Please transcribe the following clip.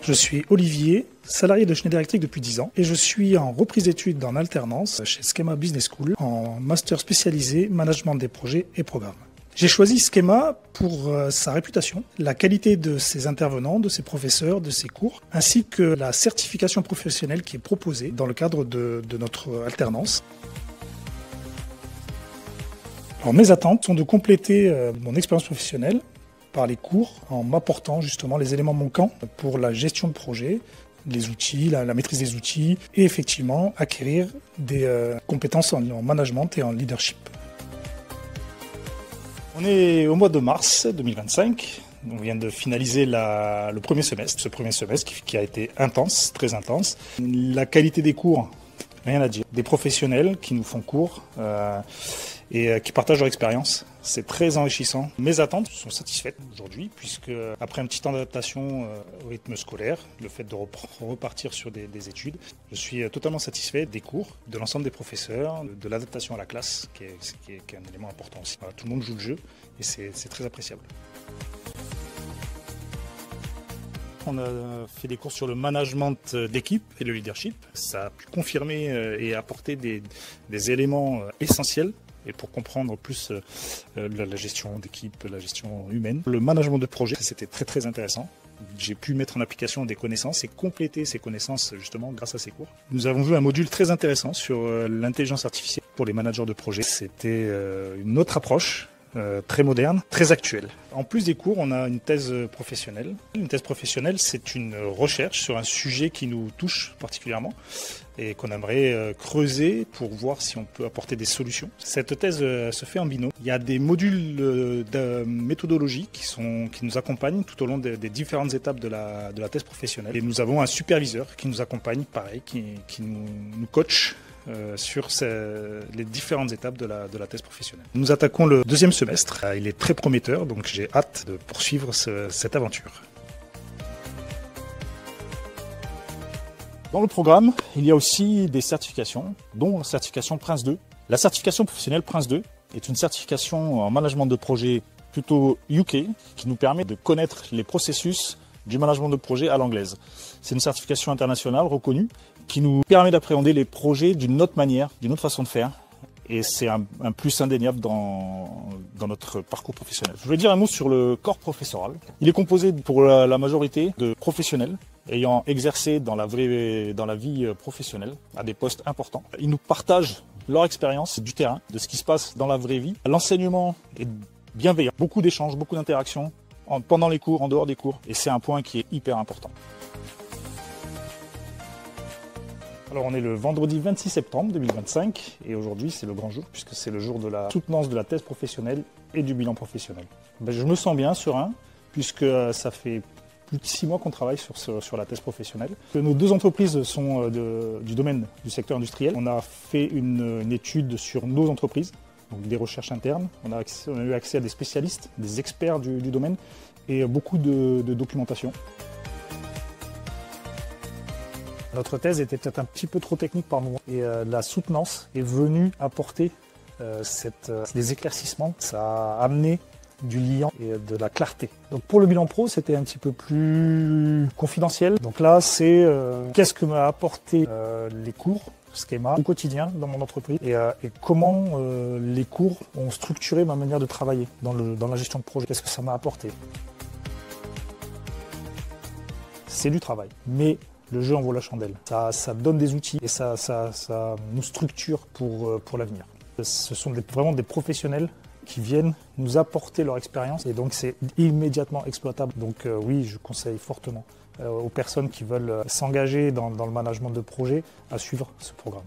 Je suis Olivier, salarié de Schneider Electric depuis 10 ans et je suis en reprise d'études en alternance chez Schema Business School en master spécialisé management des projets et programmes. J'ai choisi Schema pour sa réputation, la qualité de ses intervenants, de ses professeurs, de ses cours, ainsi que la certification professionnelle qui est proposée dans le cadre de notre alternance. Alors, mes attentes sont de compléter mon expérience professionnelle par les cours en m'apportant justement les éléments manquants pour la gestion de projet, les outils, la maîtrise des outils et effectivement acquérir des compétences en management et en leadership. On est au mois de mars 2025, on vient de finaliser le premier semestre, ce premier semestre qui a été intense, très intense. La qualité des cours, rien à dire. Des professionnels qui nous font cours et qui partagent leur expérience. C'est très enrichissant. Mes attentes sont satisfaites aujourd'hui puisque après un petit temps d'adaptation au rythme scolaire, le fait de repartir sur des études, je suis totalement satisfait des cours, de l'ensemble des professeurs, de l'adaptation à la classe qui est un élément important aussi. Voilà, tout le monde joue le jeu et c'est très appréciable. On a fait des cours sur le management d'équipe et le leadership. Ça a pu confirmer et apporter des éléments essentiels et pour comprendre plus la gestion d'équipe, la gestion humaine. Le management de projet, c'était très très intéressant. J'ai pu mettre en application des connaissances et compléter ces connaissances justement grâce à ces cours. Nous avons vu un module très intéressant sur l'intelligence artificielle pour les managers de projet. C'était une autre approche. Très moderne, très actuelle. En plus des cours, on a une thèse professionnelle. Une thèse professionnelle, c'est une recherche sur un sujet qui nous touche particulièrement et qu'on aimerait creuser pour voir si on peut apporter des solutions. Cette thèse se fait en binôme. Il y a des modules de méthodologie qui nous accompagnent tout au long des différentes étapes de la thèse professionnelle. Et nous avons un superviseur qui nous accompagne, pareil, qui nous coach sur les différentes étapes de la thèse professionnelle. Nous attaquons le deuxième semestre. Il est très prometteur, donc j'ai hâte de poursuivre cette aventure. Dans le programme, il y a aussi des certifications, dont la certification Prince 2. La certification professionnelle Prince 2 est une certification en management de projet plutôt UK qui nous permet de connaître les processus du management de projet à l'anglaise. C'est une certification internationale reconnue qui nous permet d'appréhender les projets d'une autre manière, d'une autre façon de faire. Et c'est un plus indéniable dans notre parcours professionnel. Je voulais dire un mot sur le corps professoral. Il est composé pour la majorité de professionnels ayant exercé dans la vie professionnelle à des postes importants. Ils nous partagent leur expérience du terrain, de ce qui se passe dans la vraie vie. L'enseignement est bienveillant, beaucoup d'échanges, beaucoup d'interactions pendant les cours, en dehors des cours. Et c'est un point qui est hyper important. Alors on est le vendredi 26 septembre 2025 et aujourd'hui c'est le grand jour puisque c'est le jour de la soutenance de la thèse professionnelle et du bilan professionnel. Je me sens bien, serein, puisque ça fait plus de 6 mois qu'on travaille sur la thèse professionnelle. Nos deux entreprises sont du domaine du secteur industriel. On a fait une étude sur nos entreprises, donc des recherches internes. On a eu accès à des spécialistes, des experts du domaine et beaucoup de documentation. Notre thèse était peut-être un petit peu trop technique par moment et la soutenance est venue apporter des éclaircissements. Ça a amené du liant et de la clarté. Donc pour le bilan pro, c'était un petit peu plus confidentiel. Donc là, c'est qu'est-ce que m'a apporté les cours Schema au quotidien dans mon entreprise et comment les cours ont structuré ma manière de travailler dans la gestion de projet. Qu'est-ce que ça m'a apporté? C'est du travail, mais le jeu en vaut la chandelle. Ça donne des outils et ça nous structure pour l'avenir. Ce sont vraiment des professionnels qui viennent nous apporter leur expérience et donc c'est immédiatement exploitable. Donc oui, je conseille fortement aux personnes qui veulent s'engager dans le management de projet à suivre ce programme.